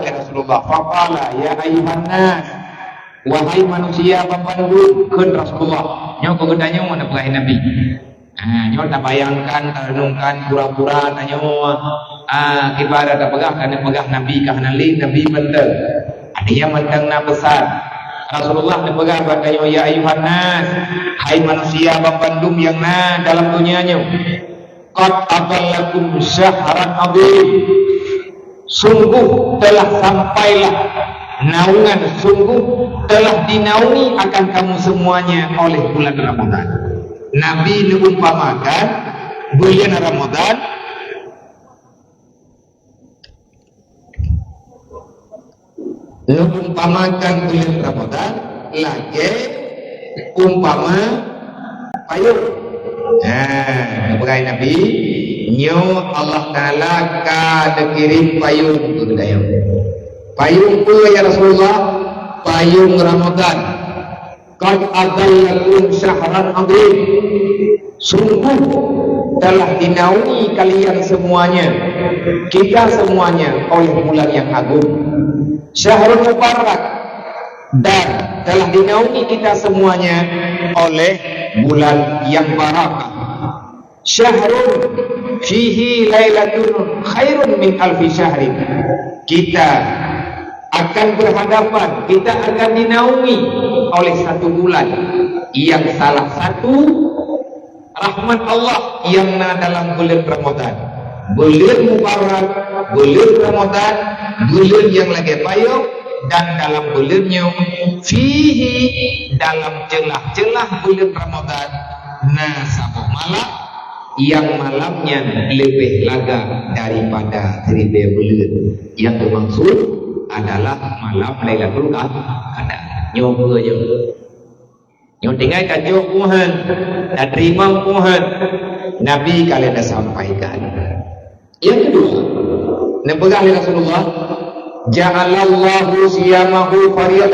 pegang Rasulullah. Faqala ya ayuhan nas, wahai manusia pembantu keun Rasulullah. Nyo kau gedanya mana pegang Nabi. Nyo tak bayangkan, tak renungkan, pura-pura tanya kita ada pegang karena pegang Nabi kahana Nabi betul. Dia mentang na besar. Rasulullah dipegang katanya ya ayuhan nas, hai manusia pembandum yang dalam dunianya. Qad adallakum syahran adzim. Sungguh telah sampailah naungan, sungguh telah dinaungi akan kamu semuanya oleh bulan Ramadan. Nabi mengumpamakan bulan Ramadan mengumpamakan bulan Ramadan lagi umpama payung. Berkait Nabi nyo Allah Ta'ala ka kirim payung tu dayo. Payung tu ya Rasulullah, payung Ramadan. Qad adallakum syahran adzim. Sungguh telah dinaungi kalian semuanya, kita semuanya oleh bulan yang agung. Syahrul Mubarak, dan telah dinaungi kita semuanya oleh bulan yang barakah. Syahrun fihi lailatun khairun min alfi syahrin. Kita akan berhadapan, kita akan dinaungi oleh satu bulan yang salah satu rahmat Allah yang dalam bulan Ramadan. Bulan Mubarak, bulan Ramadan, bulan yang lagi payung, dan dalam bulannya fihi, dalam celah-celah bulan Ramadan, sabuk malam yang malamnya lebih laga daripada 1000 bulan. Yang bermaksud adalah malam Lailatul Qadar. Nyoba je. Nyo tinggal kajo Tuhan, dan terima Tuhan. Nabi kalian dah sampaikan. Yang kedua, nepegang Rasulullah, ja'alallahu siyamahu fardiyah.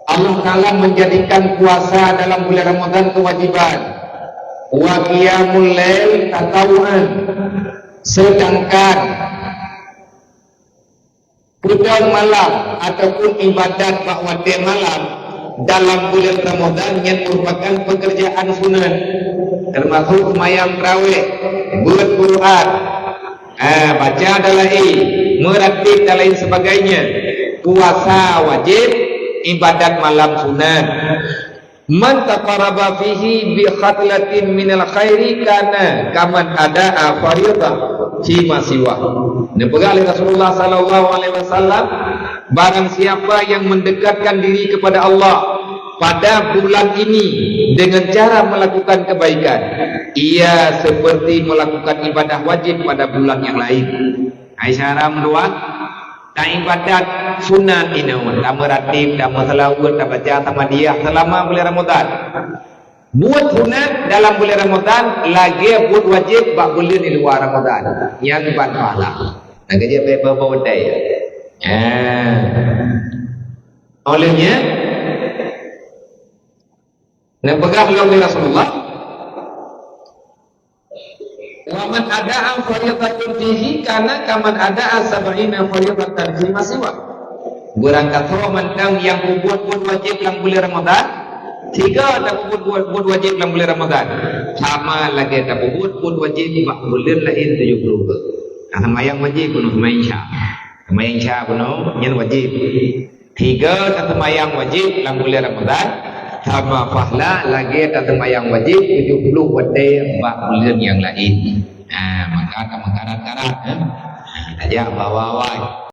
Allah Ta'ala menjadikan puasa dalam bulan Ramadan kewajiban. Wa qiyamul lail tatawuan. Sedangkan pudang malam ataupun ibadat ba'wati malam dalam bulan Ramadan yang merupakan pekerjaan sunat, termasuk semayang tarawih, buat Quran, baca dalai, meratib dan lain sebagainya. Puasa wajib, ibadat malam sunat. Man taqarraba fihi bi khatlatin minal khairi kana kaman ada fardiyah fi ma siwa. Dipegang oleh Rasulullah sallallahu alaihi wasallam, barang siapa yang mendekatkan diri kepada Allah pada bulan ini dengan cara melakukan kebaikan, ia seperti melakukan ibadah wajib pada bulan yang lain. Aisyah ramduan tak ibadat sunat ini, tak meratib, tak selawat, tak baca tamadiyah selama bulan Ramadan. Buat sunat dalam bulan Ramadan, lagi buat wajib bak bulan di luar Ramadan yang buat pahala. Nak kerja bawa daya. Olehnya nak pegang oleh Rasulullah, waman ada fardiyatun fihi kana kaman ada sab'ina fardiyatan fi masiwa. Berangkat mentang yang buat wajib dalam bulan Ramadan, 3 tak buat wajib dalam bulan Ramadan, sama lagi tak buat wajib bak bulan lain 70. Semayang wajib kuno semayang sya kuno nyen wajib. 3 tak semayang wajib dalam bulan Ramadan, sama fahla lagi tak semayang wajib 70 wadai bak bulan yang lain. Maka karat-karat aja bawa